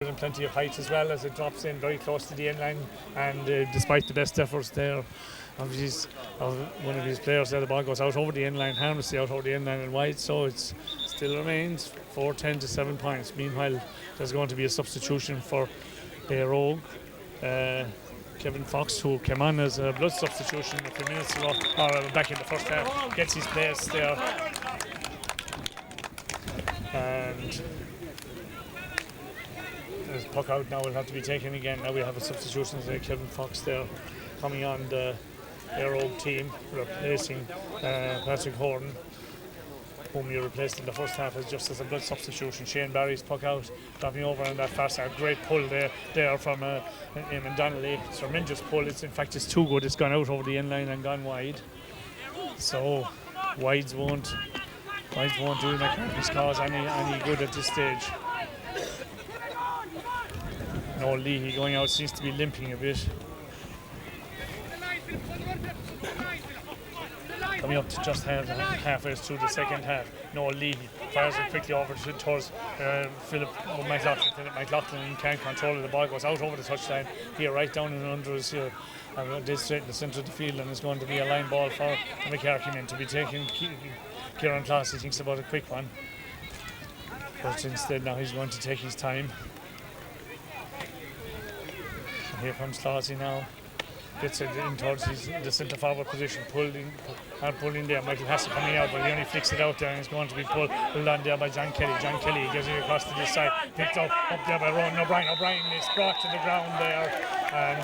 And plenty of height as well as it drops in very close to the end line, and despite the best efforts there of one of his players there, the ball goes out over the end line, harmlessly out over the end line and wide, so it still remains 4-10 to 7 points. Meanwhile, there's going to be a substitution for Eire Og. Kevin Fox, who came on as a blood substitution a few minutes ago, or back in the first half, gets his place there. And there's puck out now, will have to be taken again. Now we have a substitution there, Kevin Fox there coming on the Eire Og team, replacing Patrick Horton, whom you replaced in the first half just as a blood substitution. Shane Barry's puck out, dropping over on that far side. Great pull there from Eamon Donnelly. It's a tremendous pull. In fact, it's too good. It's gone out over the end line and gone wide. So wides won't do Moycarkey's cause any good at this stage. No, Leahy going out seems to be limping a bit. Coming up to just halfway through the second half. No, Leahy fires it quickly over towards Philip McLaughlin. Philip McLaughlin can't control it. The ball goes out over the touchline here, right down and under us here. Dead straight in the centre of the field, and it's going to be a line ball for the Moycarkey men to be taken. Kieran Class, he thinks about a quick one, but instead now he's going to take his time. Here comes Classy now. Gets it in towards the centre forward position, pulled in there. Michael Hassett coming out, but he only flicks it out there, and it's going to be pulled on there by John Kelly. John Kelly gets it across to this side, picked up there by Ronan O'Brien. O'Brien is brought to the ground there, and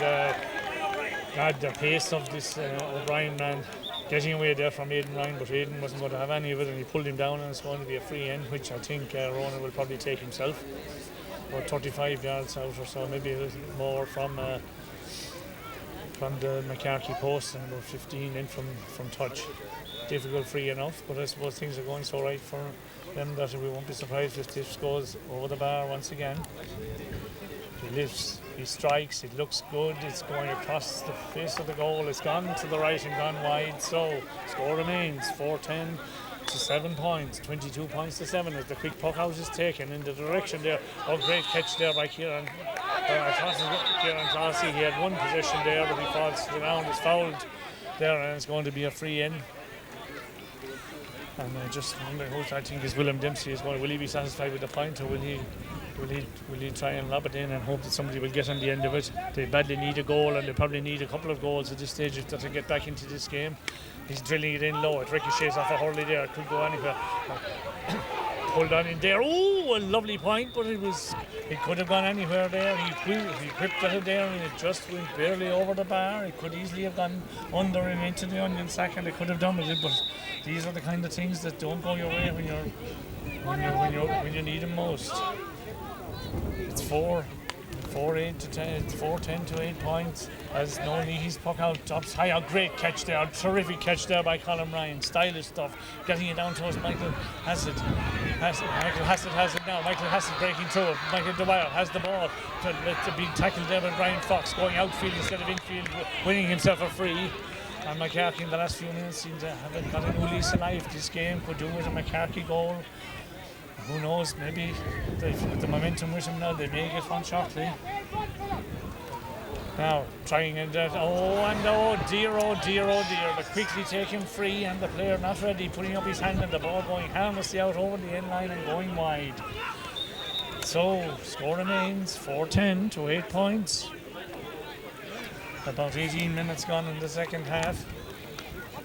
God, the pace of this O'Brien man getting away there from Aidan Ryan, but Aidan wasn't going to have any of it, and he pulled him down, and it's going to be a free end, which I think Ronan will probably take himself. About 35 yards out or so, maybe a little more from the Moycarkey post, and about 15 in from touch. Difficult free enough, but I suppose things are going so right for them that we won't be surprised if this goes over the bar once again. He lifts, he strikes, it looks good, it's going across the face of the goal, it's gone to the right and gone wide, so score remains 4-10 to 7 points, 22 points to 7 as the quick puck out is taken in the direction there. Oh, great catch there by Kieran Classy. He had one possession there, but he falls to the ground, is fouled there, and it's going to be a free in. And I just wonder who I think is William Dempsey is going. Will he be satisfied with the point, or will he try and lob it in and hope that somebody will get on the end of it? They badly need a goal, and they probably need a couple of goals at this stage if to get back into this game. He's drilling it in low. It ricochets off a hurley there. It could go anywhere. Pulled on in there. Oh, a lovely point, but it could have gone anywhere there. He whipped at it there, and it just went barely over the bar. It could easily have gone under and into the onion sack, and it could have done with it. But these are the kind of things that don't go your way when you need them most. It's 4-10 to 8 points as no Leahy's puck out, drops high. A great catch there, a terrific catch there by Colin Ryan. Stylish stuff, getting it down towards Michael Hassett. Michael Hassett has it now. Michael Hassett breaking through it. Michael Dwyer has the ball to be tackled there by Brian Fox, going outfield instead of infield, winning himself a free. And Moycarkey in the last few minutes seems to have got a new lease of life. This game could do with a Moycarkey goal. Who knows, maybe with the momentum with him now, they may get one shortly. Now, trying it out. Oh dear. But quickly taken free, and the player not ready, putting up his hand, and the ball going harmlessly out over the end line and going wide. So, score remains 4-10 to 8 points. About 18 minutes gone in the second half.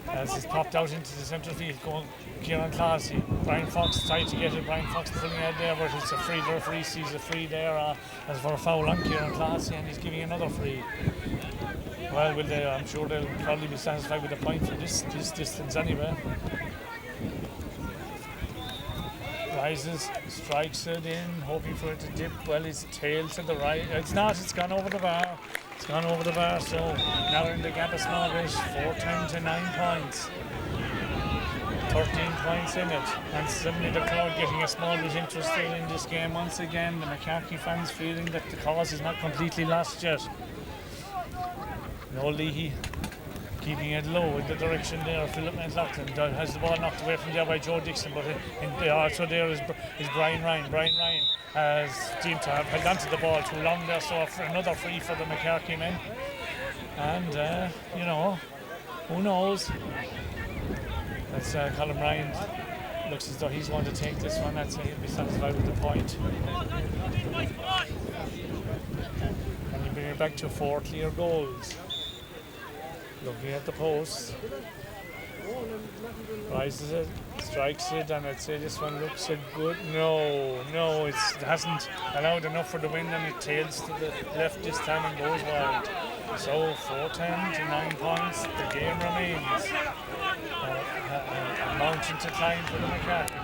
As it's popped out into the centre field, going Kieran Classy. Brian Fox tried to get it. Brian Fox pulling it there, but it's a free. The referee sees a free there as for a foul on Kieran Classy, and he's giving another free. Well, I'm sure they'll probably be satisfied with the point from this distance anyway. Rises, strikes it in, hoping for it to dip. Well, it's tail to the right. It's not. It's gone over the bar. So now we're in the gap a small bit. 4-10 to 9 points. 13 points in it, and suddenly the crowd getting a small bit interested in this game once again. The Moycarkey fans feeling that the cause is not completely lost yet. No Leahy keeping it low in the direction there. Philip McLaughlin has the ball knocked away from there by Joe Dixon, but also there is Brian Ryan. Brian Ryan has seemed to have held onto the ball too long there, so another free for the Moycarkey men. And, who knows? As Colin Ryan looks as though he's going to take this one, I'd say he'll be satisfied with the point. And you bring it back to 4 clear goals. Looking at the post. Rises it, strikes it, and I'd say this one looks a good. No, it hasn't allowed enough for the win, and it tails to the left this time and goes wide. So 4-10 to 9 points. The game remains. A mountain to climb for the Moycarkey.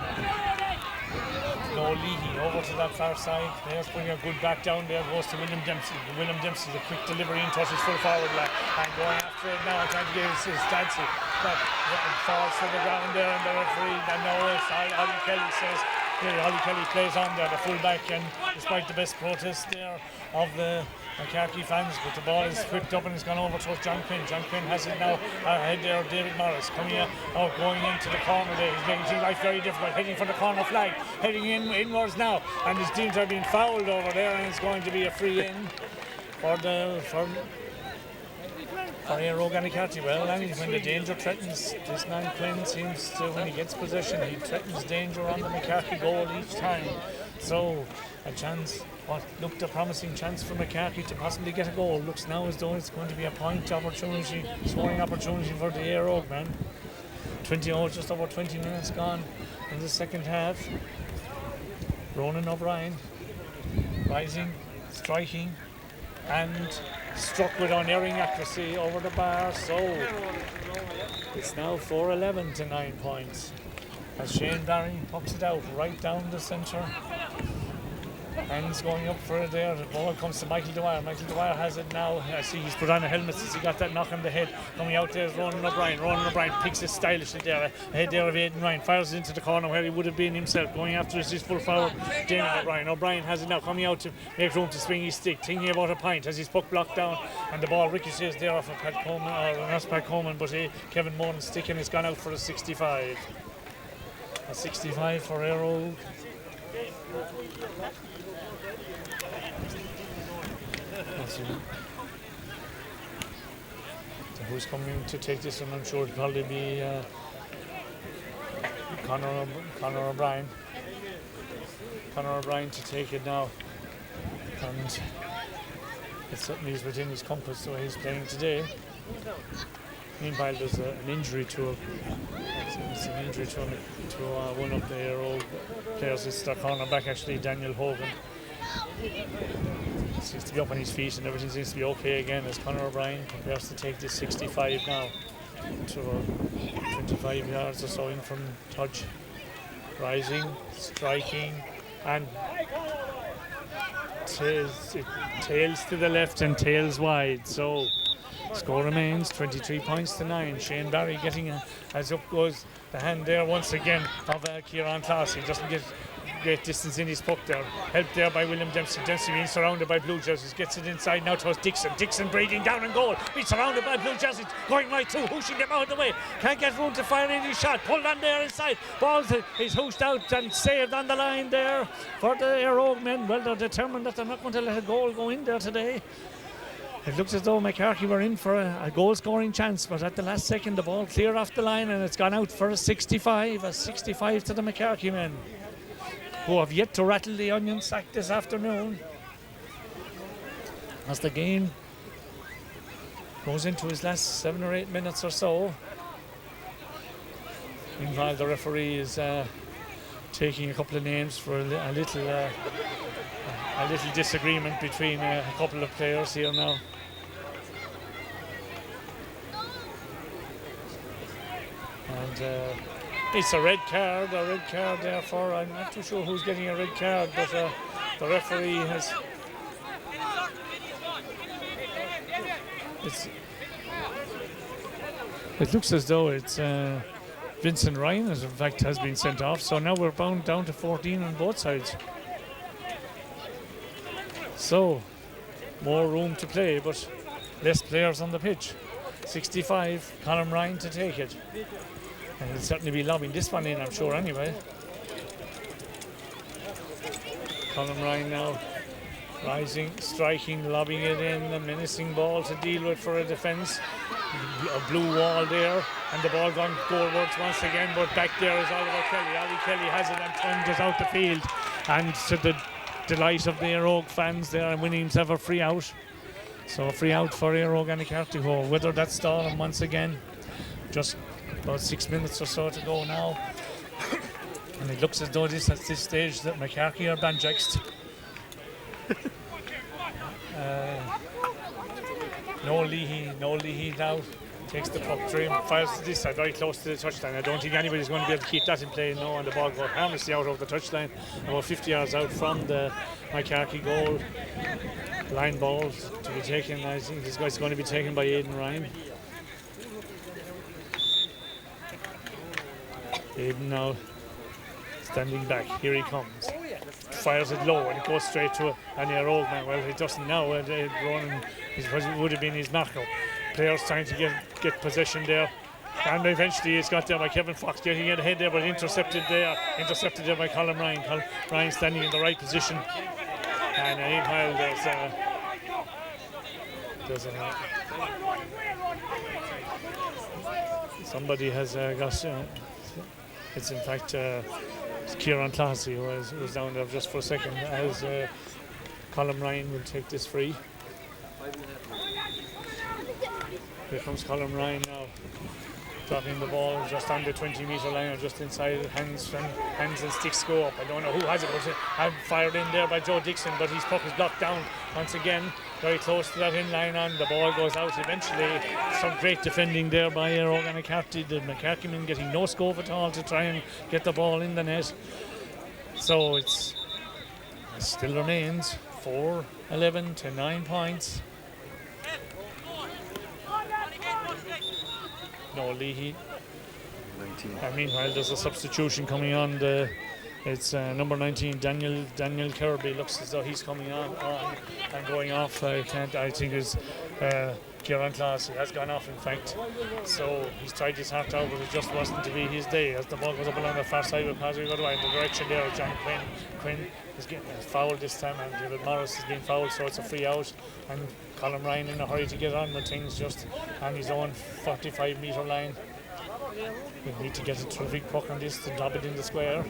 No Leahy over to that far side. There's putting a good back down there. Goes to William Dempsey. William Dempsey, the quick delivery into his full forward line. And going after it now, trying to get his Stancy. But falls to the ground there, and the referee, and no, it's Ollie Kelly says, Ollie Kelly plays on there, the full back, and despite the best protest there of the Moycarkey fans, but the ball is whipped up and it's gone over towards John Quinn. John Quinn has it now ahead there of David Morris coming out, going into the corner there. He's making his life very difficult, heading for the corner flag, heading inwards now, and his teams are being fouled over there, and it's going to be a free in for Eire Og Annacarty. Well, and when the danger threatens, this man Quinn seems to, when he gets possession, he threatens danger on the Moycarkey goal each time. So a chance, what looked a promising chance for Moycarkey to possibly get a goal, looks now as though it's going to be a point opportunity, scoring opportunity for the Eire Og man. Just over 20 minutes gone in the second half. Ronan O'Brien rising, striking, and struck with unerring accuracy over the bar. So it's now 4-11 to 9 points as Shane Barry pucks it out right down the centre. Hands going up for it there. The ball comes to Michael Dwyer. Michael Dwyer has it now. I see he's put on a helmet since he got that knock on the head. Coming out there is Ronan O'Brien. Ronan O'Brien picks it stylishly there. Ahead there of Aidan Ryan. Fires it into the corner where he would have been himself. Going after his full forward, Damon O'Brien. O'Brien has it now, coming out to make room to swing his stick. Thinking about a point as his puck blocked down. And the ball ricochets there off of Pat Coleman, or not Pat Coleman, but Kevin Moran's stick, and it's gone out for a 65. A 65 for Eire Og. So who's coming to take this one? I'm sure it'll probably be Conor O'Brien. Conor O'Brien to take it now. And it certainly is within his compass the way he's playing today. Meanwhile, there's an injury to one of the Eire Og players. It's their cornerback, actually, Daniel Hogan. Seems to be up on his feet and everything seems to be okay again as Conor O'Brien prepares to take this 65 now to 25 yards or so in from touch. Rising, striking, and tails to the left and tails wide. So score remains 23 points to 9. Shane Barry getting as up goes the hand there once again of Kieran Class. He doesn't get great distance in his puck there. Helped there by William Dempsey. Dempsey being surrounded by blue jerseys. Gets it inside now towards Dixon. Dixon breathing down and goal. He's surrounded by blue jerseys. Going right through. Hooshing them out of the way. Can't get room to fire any shot. Pulled on there inside. Ball is hooshed out and saved on the line there for the Eire Og men. Well, they're determined that they're not going to let a goal go in there today. It looks as though Moycarkey were in for a goal-scoring chance, but at the last second the ball cleared off the line and it's gone out for a 65. A 65 to the Moycarkey men, who have yet to rattle the onion sack this afternoon as the game goes into its last 7 or 8 minutes or so. Meanwhile, the referee is taking a couple of names for a little disagreement between a couple of players here now. And it's a red card therefore. I'm not too sure who's getting a red card, but the referee has... It looks as though it's Vincent Ryan, as in fact, has been sent off. So now we're bound down to 14 on both sides. So, more room to play, but less players on the pitch. 65, Conor Ryan to take it. And he'll certainly be lobbing this one in, I'm sure, anyway. Colin Ryan now rising, striking, lobbing it in, a menacing ball to deal with for a defence. A blue wall there, and the ball gone goalwards once again, but back there is Oliver Kelly. Ollie Kelly has it and turns it out the field, and to the delight of the Eire Og fans there, and winning himself a free out. So a free out for Eire Og Annacarty, whether that's stalling once again. Just about 6 minutes or so to go now. And it looks as though at this stage that Moycarkey are banjaxed. No Leahy now takes the puck through him, fires to this side very close to the touchline. I don't think anybody's going to be able to keep that in play now, and the ball goes harmlessly out over the touchline, about 50 yards out from the Moycarkey goal. Line ball to be taken. I think this guy's going to be taken by Aidan Ryan. Aidan now standing back. Here he comes. Fires it low and it goes straight to an Eire Og man. Well, it doesn't now. Ronan would have been his marker. Players trying to get possession there. And eventually it's got there by Kevin Fox, getting it ahead there, but intercepted there by Colin Ryan. Colin Ryan standing in the right position. And meanwhile there's somebody has got it's in fact it's Kieran Classy who was down there just for a second, as Colin Ryan will take this free. Here comes Colin Ryan now, dropping the ball just on the 20-metre line or just inside. Hands and sticks go up. I don't know who has it, but I'm fired in there by Joe Dixon, but his puck is blocked down once again, very close to that in line, and the ball goes out eventually. Some great defending there by Eire Og Annacarty. The Moycarkey men getting no scope at all to try and get the ball in the net. So it still remains 4-11 to 9 points. No Leahy. And meanwhile there's a substitution coming on. It's number 19, Daniel Kirby. Looks as though he's coming on and going off. I think it's Kieran Class. He has gone off, in fact. So he's tried his heart out, but it just wasn't to be his day. As the ball goes up along the far side of Padre Goodway in the direction there of John Quinn. Quinn is getting fouled this time, and David Morris has been fouled, so it's a free out. And Colin Ryan in a hurry to get on with things, just on his own 45-metre line. We need to get a terrific puck on this to drop it in the square,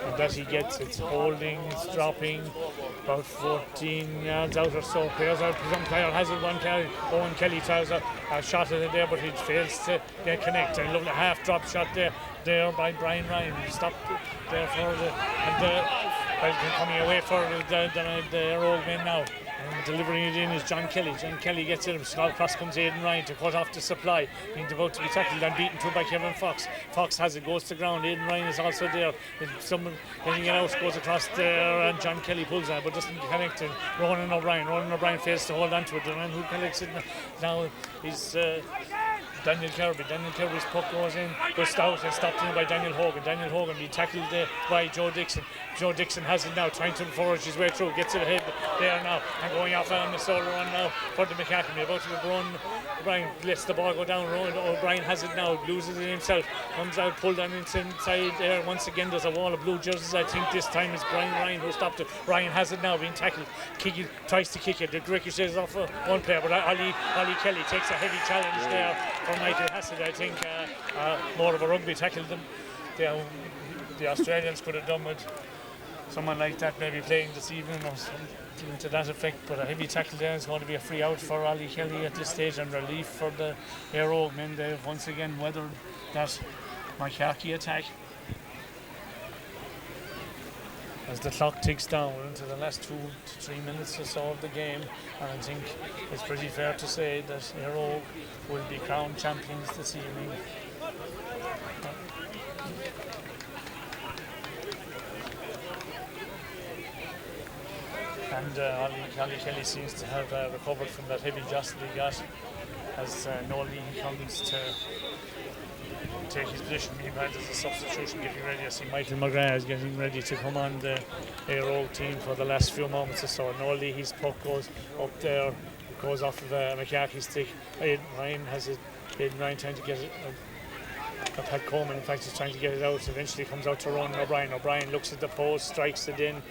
and that he gets. It's holding, it's dropping about 14 yards out or so. Some player has it, one player, Owen Kelly tries a shot at it there, but he fails to get connect. And look at a half drop shot there by Brian Ryan. He stopped there for coming away for the Eire Og men now. And delivering it in is John Kelly. John Kelly gets it. Across comes Aidan Ryan to cut off the supply. Being about to be tackled and beaten to by Kevin Fox. Fox has it, goes to the ground. Aidan Ryan is also there. Someone getting it out, goes across there, and John Kelly pulls on it, but doesn't connect it. Ronan O'Brien fails to hold on to it. The man who collects it now is Daniel Kirby. Daniel Kirby's puck goes in, goes out and stopped in by Daniel Hogan. Daniel Hogan being tackled by Joe Dixon. Joe Dixon has it now, trying to forge his way through, gets it ahead there now, and going off on the solo run now for the Moycarkey. About to run, O'Brien lets the ball go down. O'Brien has it now, loses it himself, comes out, pulled on inside there. Once again, there's a wall of blue jerseys. I think this time it's Brian Ryan who stopped it. Ryan has it now, being tackled. Tries to kick it. The ricochets off one player, but Ollie Kelly takes a heavy challenge there from Michael Hassett. I think more of a rugby tackle than the Australians could have done with someone like that maybe playing this evening or something to that effect, but a heavy tackle there is going to be a free out for Ollie Kelly at this stage, and relief for the Eire Og men. They've once again weathered that Moycarkey attack. As the clock ticks down into the last 2 to 3 minutes or so of the game, and I think it's pretty fair to say that Eire Og will be crowned champions this evening. And Ollie Kelly seems to have recovered from that heavy jostle he got, as Noel Leahy comes to take his position. Meanwhile, there's a substitution getting ready. I see Michael McGrath is getting ready to come on the Eire Og team for the last few moments or so. Noel Leahy's puck goes up there, goes off of Moycarkey's stick. Aidan Ryan has it. Aidan Ryan trying to get it. Pat Coleman, in fact, is trying to get it out. Eventually comes out to Ronan O'Brien. O'Brien looks at the post, strikes it in.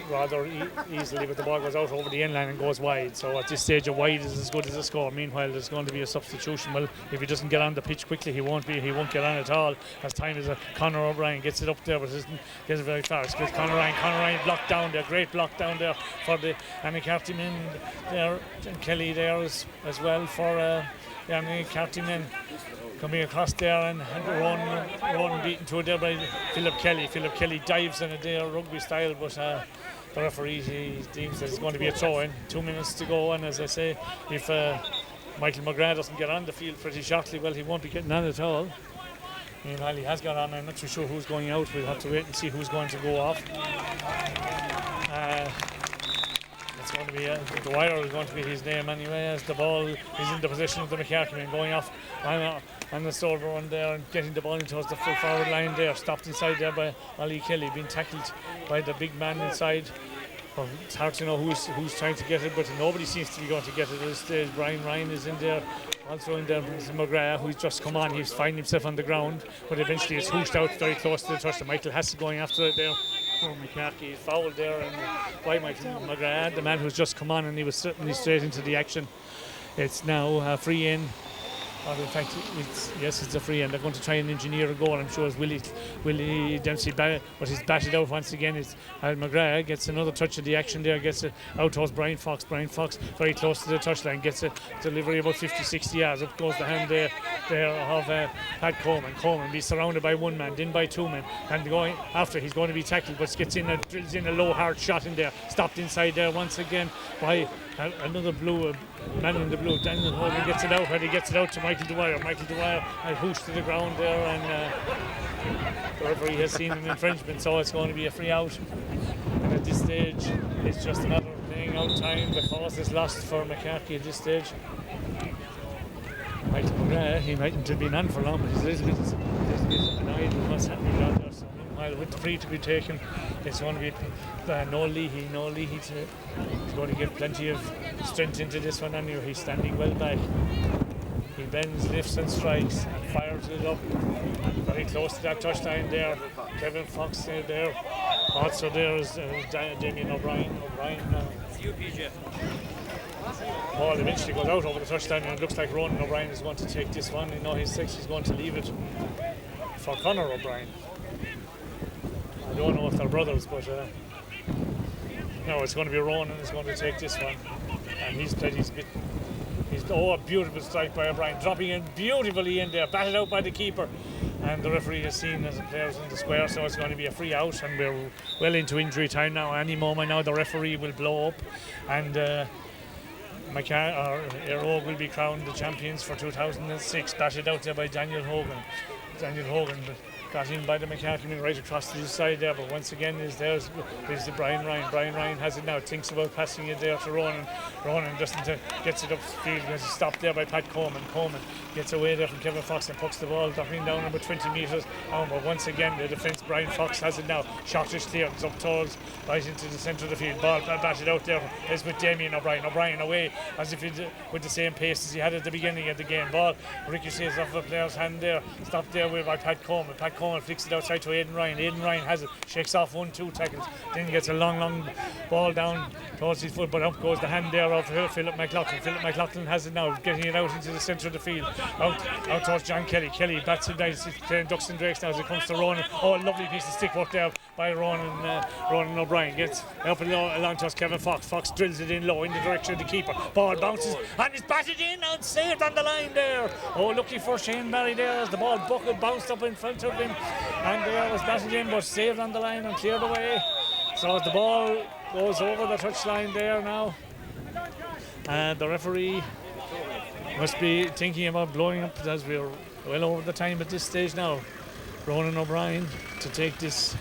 rather easily, but the ball goes out over the end line and goes wide. So at this stage, a wide is as good as a score. Meanwhile, there's going to be a substitution. Well, if he doesn't get on the pitch quickly, he won't get on at all. As time is, Conor O'Brien gets it up there, but doesn't get it very far. It's Conor Ryan blocked down there, great block down there for the Annacarty men there, and Kelly there as well for the Annacarty men. Coming across there and Ronan beaten to it there by Philip Kelly. Philip Kelly dives in it there, rugby style, but the referee he deems that it's going to be a throw-in. 2 minutes to go, and as I say, if Michael McGrath doesn't get on the field pretty shortly, well, he won't be getting on at all. Meanwhile, he has got on. I'm not too sure who's going out. We'll have to wait and see who's going to go off. It's going to be Dwyer is going to be his name anyway, as the ball is in the position of the Moycarkey men, going off on the silver one there and getting the ball in towards the full forward line there, stopped inside there by Ollie Kelly, being tackled by the big man inside. Well, it's hard to know who's trying to get it, but nobody seems to be going to get it at this stage. Brian Ryan is in there, also in there McGrath, who's just come on. He's finding himself on the ground, but eventually it's hooshed out very close to the touch. Michael Hassel going after it there. Moycarkey is fouled there and by Michael McGrath, the man who's just come on, and he was certainly straight into the action. It's now a free in. In fact, it's a free end. They're going to try and engineer a goal. I'm sure it's Willie Dempsey, but he's batted out once again. It's McGrath gets another touch of the action there, gets it out towards Brian Fox. Brian Fox very close to the touchline, gets a delivery about 50-60 yards. Up goes the hand there of Pat Coleman. Coleman be surrounded by one man, then by two men, and going after he's going to be tackled, but gets in drills in a low hard shot in there, stopped inside there once again by another blue man in the blue. Daniel Hogan gets it out, and he gets it out to Michael Dwyer. Michael Dwyer had hooshed to the ground there, and the referee has seen an infringement, so it's going to be a free out. And at this stage, it's just a matter of playing out time. The cause is lost for Moycarkey at this stage. Michael McGrath, he mightn't have been on for long, but he's a little bit annoyed with what's happening down there. So meanwhile, with the free to be taken, it's going to be no Leahy. He's going to give plenty of strength into this one anyway. He's standing well back. He bends, lifts and strikes, and fires it up. Very close to that touchline there. Kevin Fox there. Also there is Damien O'Brien. Ball eventually goes out over the touchline, and it looks like Ronan O'Brien is going to take this one. You know, he's 6, he's going to leave it for Conor O'Brien. I don't know if they're brothers, but no, it's going to be Ronan who's going to take this one. And he's played his bit. A beautiful strike by O'Brien, dropping in beautifully in there, batted out by the keeper. And the referee has seen as the players in the square, so it's going to be a free out, and we're well into injury time now. Any moment now the referee will blow up, and Eire Og will be crowned the champions for 2006, batted out there by Daniel Hogan. Daniel Hogan got in by the Moycarkey men right across to the side there, but once again there's the Brian Ryan. Brian Ryan has it now, thinks about passing it there to Ronan. Ronan gets it upfield, gets stopped there by Pat Coleman. Coleman gets away there from Kevin Fox and pucks the ball dropping down about 20 metres. But once again the defence, Brian Fox has it now. Shot is clear, it's up towards right into the centre of the field. Ball batted out there is with Damien O'Brien. O'Brien away as if with the same pace as he had at the beginning of the game. Ball ricochets off the player's hand there, stopped there by Pat Coleman. Pat Coleman flicks it outside to Aidan Ryan. Aidan Ryan has it, shakes off 1-2 tackles, then gets a long ball down towards his foot, but up goes the hand there of Philip McLaughlin. Philip McLaughlin has it now, getting it out into the centre of the field, out towards John Kelly. Kelly bats it nice, he's playing ducks and drakes now as it comes to Ronan. A lovely piece of stick work there by Ronan O'Brien. Gets up along towards Kevin Fox. Fox drills it in low in the direction of the keeper. Ball bounces and it's batted in and saved on the line there. Lucky for Shane Barry there as the ball bounced up in front of him, and there was batted in but saved on the line and cleared away. So the ball goes over the touchline there now, and the referee must be thinking about blowing up as we're well over the time at this stage now. Ronan O'Brien to take this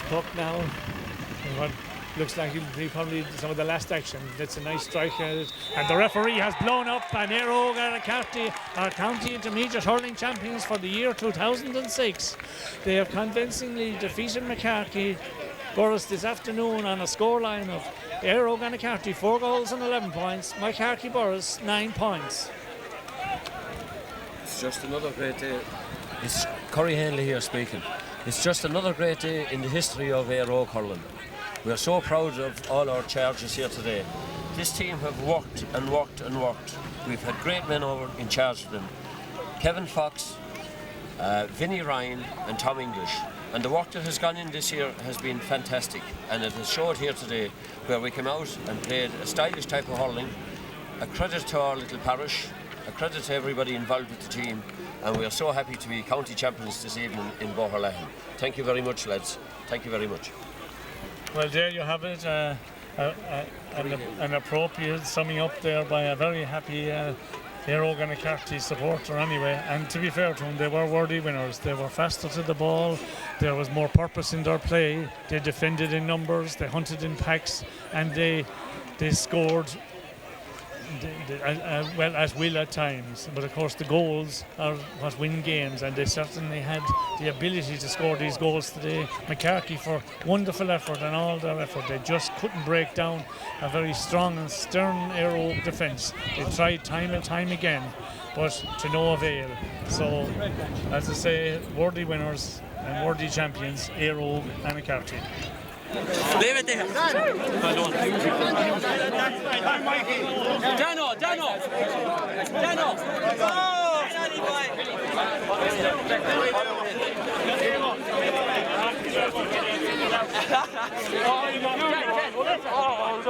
puck now, and what looks like it'll be probably some of the last action. That's a nice strike, and the referee has blown up, and Eire Og Annacarty are county intermediate hurling champions for the year 2006. They have convincingly defeated Moycarkey Borris this afternoon on a scoreline of Eire Og Annacarty 4 goals and 11 points, Moycarkey Borris 9 points. It's just another great day. It's Corey Henley here speaking. It's just another great day in the history of Eire Og hurling. We are so proud of all our charges here today. This team have worked and worked and worked. We've had great men over in charge of them. Kevin Fox, Vinnie Ryan and Tom English. And the work that has gone in this year has been fantastic, and it has showed here today where we came out and played a stylish type of hurling. A credit to our little parish, a credit to everybody involved with the team, and we are so happy to be county champions this evening in Boherlahan. Thank you very much, lads. Thank you very much. Well, there you have it, an appropriate summing up there by a very happy Eire Og Annacarty supporter anyway, and to be fair to them, they were worthy winners. They were faster to the ball, there was more purpose in their play, they defended in numbers, they hunted in packs, and they scored well at will at times. But of course the goals are what win games, and they certainly had the ability to score these goals today. Moycarkey for wonderful effort and all their effort. They just couldn't break down a very strong and stern Eire Og defence. They tried time and time again, but to no avail. So, as I say, worthy winners and worthy champions, Eire Og Annacarty. Leave it there. Dano. Oh,